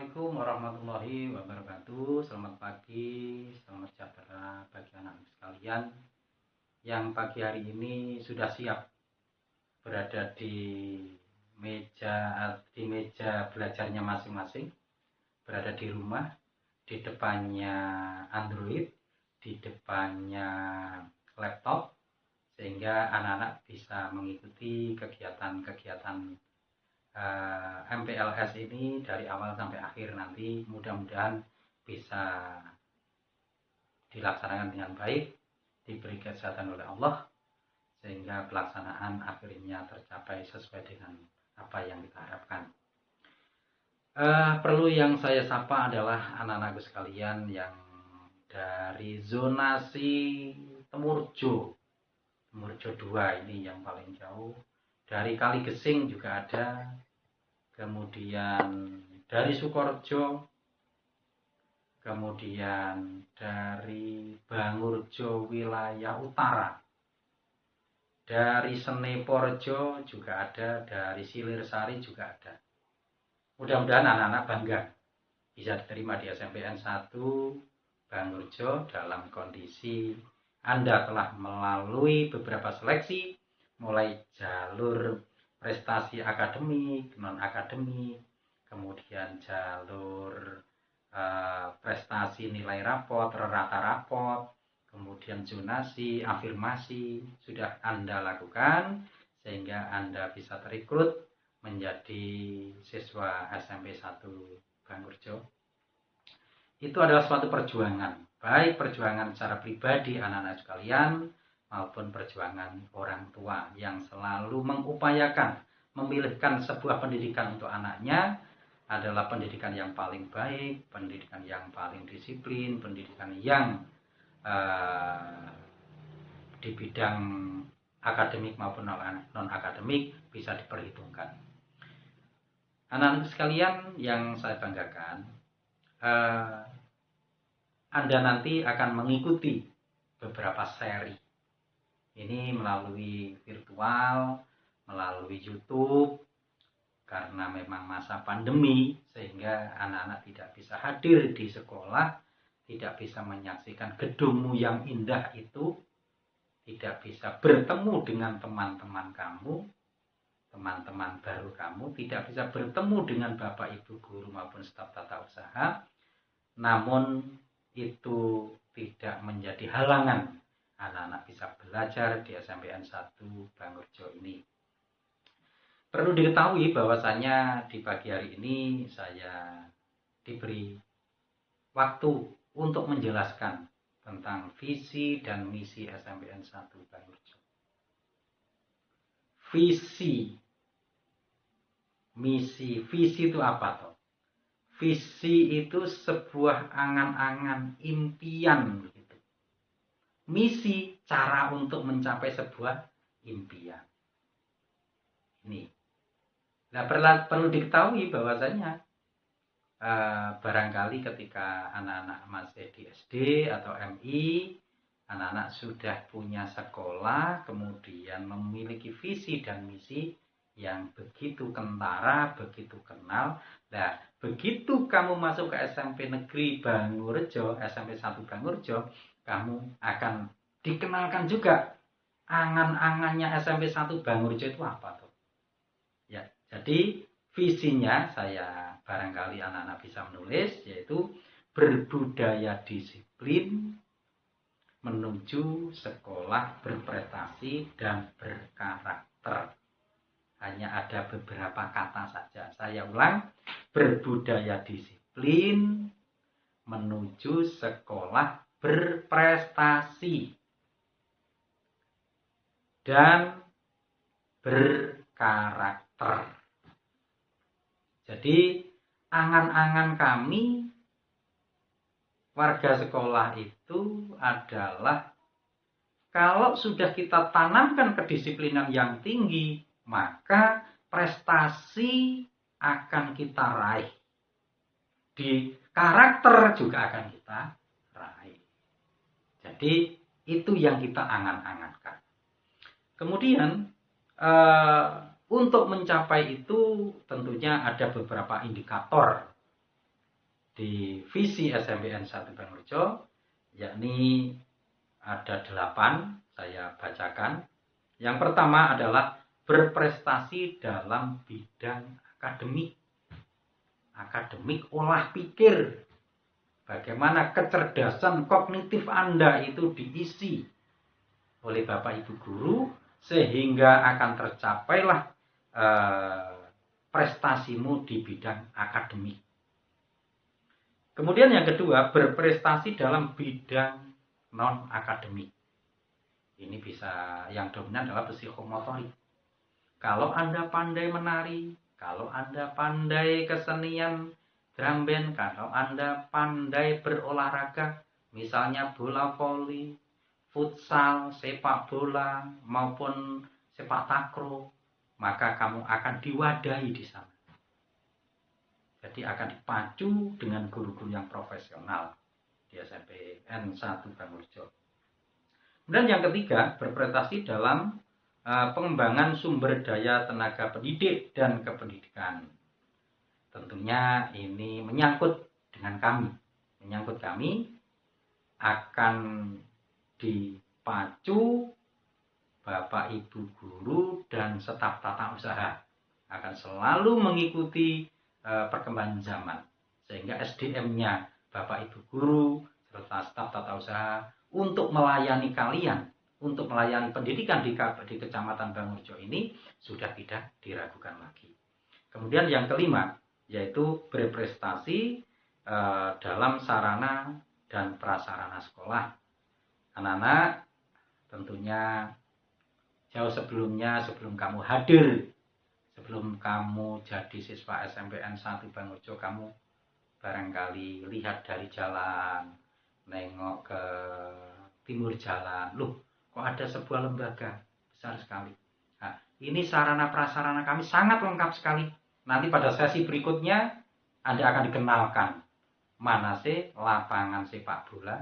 Assalamualaikum warahmatullahi wabarakatuh. Selamat pagi, selamat sejahtera bagi anak-anak sekalian yang pagi hari ini sudah siap berada di meja belajarnya masing-masing, berada di rumah, di depannya Android, di depannya laptop, sehingga anak-anak bisa mengikuti kegiatan-kegiatan MPLS ini dari awal sampai akhir. Nanti mudah-mudahan bisa dilaksanakan dengan baik, diberi kesehatan oleh Allah, sehingga pelaksanaan akhirnya tercapai sesuai dengan apa yang kita harapkan. Perlu yang saya sapa adalah anak-anakku sekalian yang dari zonasi Temurjo 2 ini yang paling jauh. Dari Kali Gesing juga ada, kemudian dari Sukorejo, kemudian dari Bangurjo wilayah utara, dari Seneporjo juga ada, dari Silirsari juga ada. Mudah-mudahan anak-anak bangga bisa diterima di SMPN 1 Bangurjo dalam kondisi Anda telah melalui beberapa seleksi, mulai jalur prestasi akademik, non-akademik, kemudian jalur prestasi nilai rapot, rata rapot, kemudian zonasi, afirmasi, sudah Anda lakukan sehingga Anda bisa terekrut menjadi siswa SMP 1 Bangurjo. Itu adalah suatu perjuangan, baik perjuangan secara pribadi anak-anak sekalian maupun perjuangan orang tua yang selalu mengupayakan memilihkan sebuah pendidikan untuk anaknya adalah pendidikan yang paling baik, pendidikan yang paling disiplin, pendidikan yang di bidang akademik maupun non-akademik bisa diperhitungkan. Anak-anak sekalian yang saya banggakan, Anda nanti akan mengikuti beberapa seri. Ini melalui virtual, melalui YouTube, karena memang masa pandemi sehingga anak-anak tidak bisa hadir di sekolah, tidak bisa menyaksikan gedungmu yang indah itu, tidak bisa bertemu dengan teman-teman kamu, teman-teman baru kamu, tidak bisa bertemu dengan Bapak Ibu guru maupun staf tata usaha. Namun itu tidak menjadi halangan anak-anak bisa belajar di SMPN 1 Bangurjo ini. Perlu diketahui bahwasanya di pagi hari ini saya diberi waktu untuk menjelaskan tentang visi dan misi SMPN 1 Bangurjo. Visi, misi, visi itu apa toh? Visi itu sebuah angan-angan, impian begitu. Misi, cara untuk mencapai sebuah impian. Ini. Nah, perlu diketahui bahwasanya barangkali ketika anak-anak masih di SD atau MI, anak-anak sudah punya sekolah, kemudian memiliki visi dan misi yang begitu kentara, begitu kenal. Nah, begitu kamu masuk ke SMP Negeri Bangurjo, SMP 1 Bangurjo, kamu akan dikenalkan juga angan-angannya SMP 1 Bangurjo itu apa tuh? Ya, jadi visinya saya barangkali anak-anak bisa menulis, yaitu berbudaya disiplin menuju sekolah berprestasi dan berkarakter. Hanya ada beberapa kata saja. Saya ulang, berbudaya disiplin menuju sekolah berprestasi dan berkarakter. Jadi angan-angan kami warga sekolah itu adalah kalau sudah kita tanamkan kedisiplinan yang tinggi, maka prestasi akan kita raih. Di karakter juga akan kita raih. Jadi itu yang kita angan-angankan. Kemudian untuk mencapai itu tentunya ada beberapa indikator di visi SMPN 1 Bangrejo, yakni ada 8, saya bacakan. Yang pertama adalah berprestasi dalam bidang akademik olah pikir. Bagaimana kecerdasan kognitif Anda itu diisi oleh Bapak Ibu guru sehingga akan tercapailah prestasimu di bidang akademik. Kemudian yang kedua, berprestasi dalam bidang non-akademik. Ini bisa, yang dominan adalah psikomotorik. Kalau Anda pandai menari, kalau Anda pandai kesenian drum band, kalau Anda pandai berolahraga, misalnya bola voli, futsal, sepak bola, maupun sepak takraw, maka kamu akan diwadahi di sana. Jadi akan dipacu dengan guru-guru yang profesional di SMPN 1 Bangrejo. Kemudian yang ketiga, berprestasi dalam pengembangan sumber daya tenaga pendidik dan kependidikan. Tentunya ini menyangkut dengan kami. Menyangkut kami akan dipacu Bapak Ibu guru dan staf tata usaha akan selalu mengikuti perkembangan zaman, sehingga SDM-nya Bapak Ibu guru serta staf tata usaha untuk melayani kalian, untuk melayani pendidikan di Kecamatan Bangrejo ini sudah tidak diragukan lagi. Kemudian yang kelima, yaitu berprestasi dalam sarana dan prasarana sekolah. Anak-anak tentunya jauh sebelumnya, sebelum kamu hadir, sebelum kamu jadi siswa SMPN 1 Bangrejo, kamu barangkali lihat dari jalan, nengok ke timur jalan, loh kok ada sebuah lembaga besar sekali. Nah, ini sarana prasarana kami sangat lengkap sekali. Nanti pada sesi berikutnya Anda akan dikenalkan mana sih lapangan sepak bola,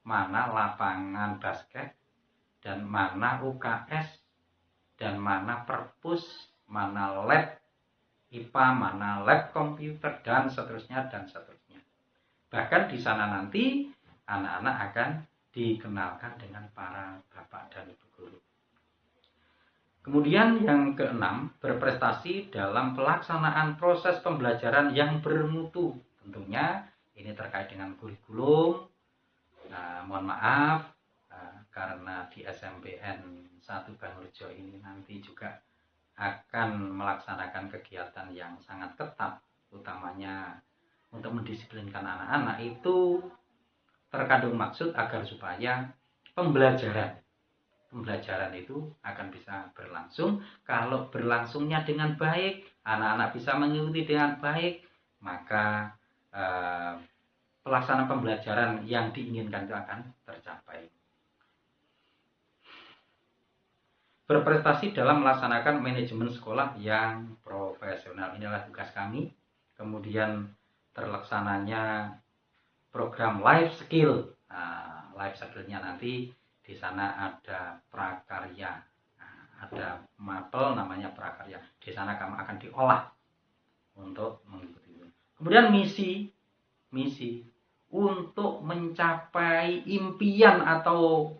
mana lapangan basket, dan mana UKS, dan mana perpus, mana lab IPA, mana lab komputer, dan seterusnya dan seterusnya. Bahkan di sana nanti anak-anak akan dikenalkan dengan para bapak dan ibu guru. Kemudian yang keenam, berprestasi dalam pelaksanaan proses pembelajaran yang bermutu. Tentunya ini terkait dengan kurikulum. Mohon maaf, karena di SMPN 1 Bangrejo ini nanti juga akan melaksanakan kegiatan yang sangat ketat, utamanya untuk mendisiplinkan anak-anak, itu terkandung maksud agar supaya pembelajaran itu akan bisa berlangsung. Kalau berlangsungnya dengan baik, anak-anak bisa mengikuti dengan baik, maka pelaksanaan pembelajaran yang diinginkan itu akan tercapai. Berprestasi dalam melaksanakan manajemen sekolah yang profesional, inilah tugas kami. Kemudian terlaksananya program life skill. Life skill-nya nanti di sana ada prakarya, ada mapel namanya prakarya. Di sana kamu akan diolah untuk mengikuti. Kemudian misi untuk mencapai impian atau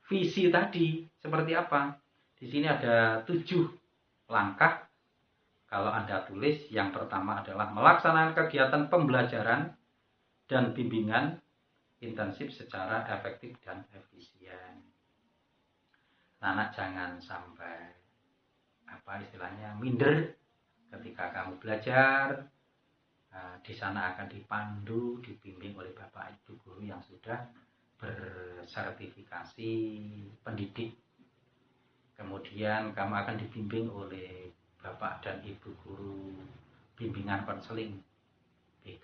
visi tadi seperti apa? Di sini ada 7 langkah. Kalau Anda tulis, yang pertama adalah melaksanakan kegiatan pembelajaran dan bimbingan intensif secara efektif dan efisien. Anak jangan sampai minder ketika kamu belajar. Di sana akan dipandu, dibimbing oleh Bapak Ibu guru yang sudah bersertifikasi pendidik. Kemudian kamu akan dibimbing oleh Bapak dan Ibu guru bimbingan konseling BK.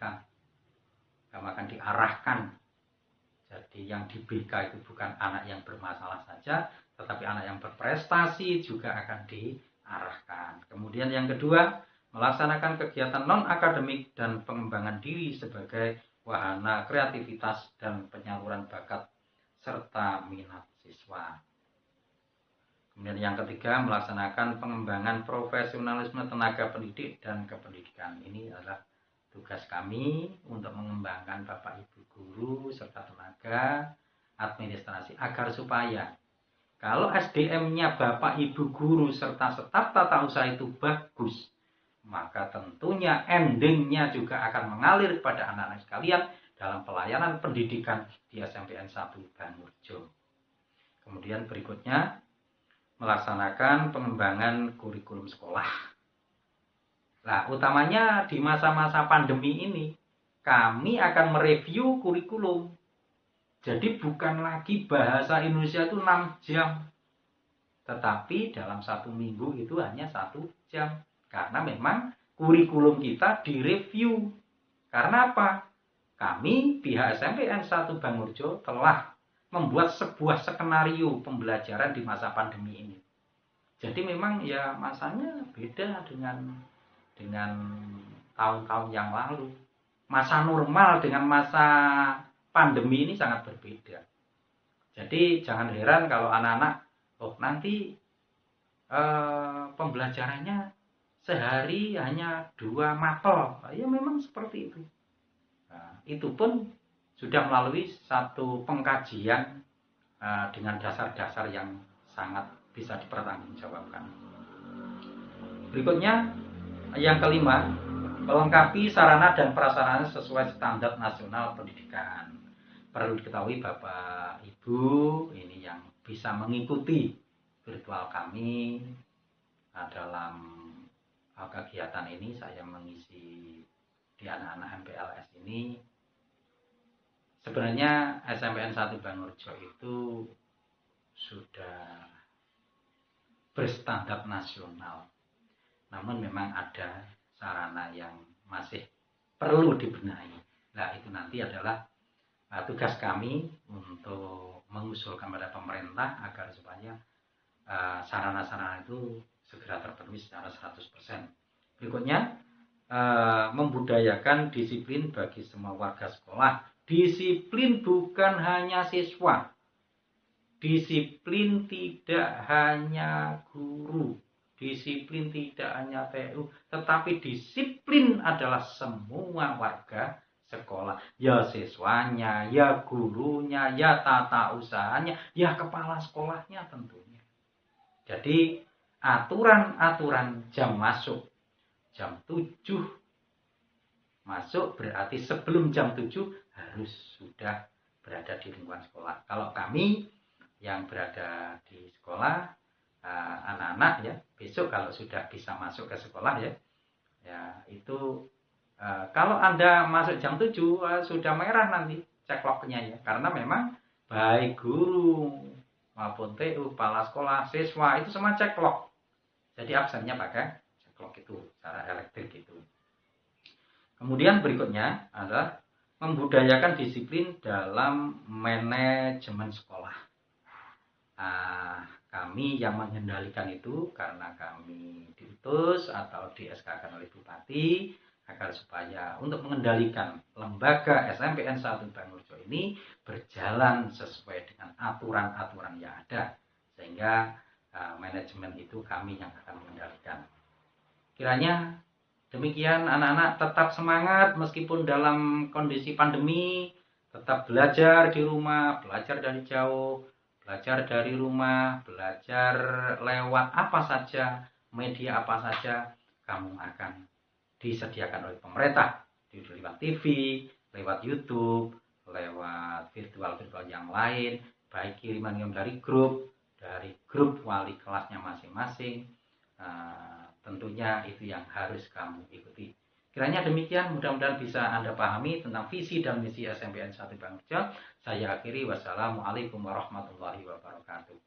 Kamu akan diarahkan. Jadi yang di BK itu bukan anak yang bermasalah saja, tetapi anak yang berprestasi juga akan diarahkan. Kemudian yang kedua, melaksanakan kegiatan non-akademik dan pengembangan diri sebagai wahana kreativitas dan penyaluran bakat serta minat siswa. Kemudian yang ketiga, melaksanakan pengembangan profesionalisme tenaga pendidik dan kependidikan. Ini adalah Tugas kami untuk mengembangkan Bapak Ibu guru serta tenaga administrasi agar supaya kalau SDM-nya Bapak Ibu guru serta staf tata usaha itu bagus, maka tentunya endingnya juga akan mengalir kepada anak-anak sekalian dalam pelayanan pendidikan di SMPN 1 Bangurjo. Kemudian berikutnya melaksanakan pengembangan kurikulum sekolah. Nah, utamanya di masa-masa pandemi ini, kami akan mereview kurikulum. Jadi bukan lagi bahasa Indonesia itu 6 jam. Tetapi dalam 1 minggu itu hanya 1 jam. Karena memang kurikulum kita direview. Karena apa? Kami, pihak SMPN 1 Bangurjo telah membuat sebuah skenario pembelajaran di masa pandemi ini. Jadi memang ya masanya beda dengan tahun-tahun yang lalu. Masa normal dengan masa pandemi ini sangat berbeda. Jadi jangan heran kalau anak-anak, nanti pembelajarannya sehari hanya 2 mapel. Ya memang seperti itu. Nah, itu pun sudah melalui satu pengkajian dengan dasar-dasar yang sangat bisa dipertanggungjawabkan. Berikutnya, yang kelima, melengkapi sarana dan prasarana sesuai standar nasional pendidikan. Perlu diketahui Bapak Ibu, ini yang bisa mengikuti virtual kami dalam kegiatan ini, saya mengisi di anak-anak MPLS ini. Sebenarnya SMPN 1 Bangurjo itu sudah berstandar nasional. Namun memang ada sarana yang masih perlu dibenahi. Nah, itu nanti adalah tugas kami untuk mengusulkan pada pemerintah agar supaya sarana-sarana itu segera terpenuhi secara 100%. Berikutnya, membudayakan disiplin bagi semua warga sekolah. Disiplin bukan hanya siswa. Disiplin tidak hanya guru. Disiplin tidak hanya TU, tetapi disiplin adalah semua warga sekolah. Ya siswanya, ya gurunya, ya tata usahanya, ya kepala sekolahnya tentunya. Jadi aturan-aturan jam masuk, jam 7 masuk berarti sebelum jam 7 harus sudah berada di lingkungan sekolah. Kalau kami yang berada di sekolah, anak-anak ya, besok kalau sudah bisa masuk ke sekolah ya itu kalau Anda masuk jam 7 sudah merah nanti cekloknya ya, karena memang baik guru maupun TU, kepala sekolah, siswa itu semua ceklok. Jadi absennya pakai ceklok itu secara elektrik itu. Kemudian berikutnya adalah membudayakan disiplin dalam manajemen sekolah. Kami yang mengendalikan itu karena kami diutus atau di SK-kan oleh Bupati agar supaya untuk mengendalikan lembaga SMPN 1 Bangurjo ini berjalan sesuai dengan aturan-aturan yang ada, sehingga manajemen itu kami yang akan mengendalikan. Kiranya demikian anak-anak, tetap semangat meskipun dalam kondisi pandemi, tetap belajar di rumah, belajar dari jauh, belajar dari rumah, belajar lewat apa saja, media apa saja, kamu akan disediakan oleh pemerintah, lewat TV, lewat YouTube, lewat virtual yang lain, baik kiriman dari grup wali kelasnya masing-masing. Tentunya itu yang harus kamu ikuti. Kiranya demikian, mudah-mudahan bisa Anda pahami tentang visi dan misi SMPN 1 Bangurjo. Saya akhiri, wassalamualaikum warahmatullahi wabarakatuh.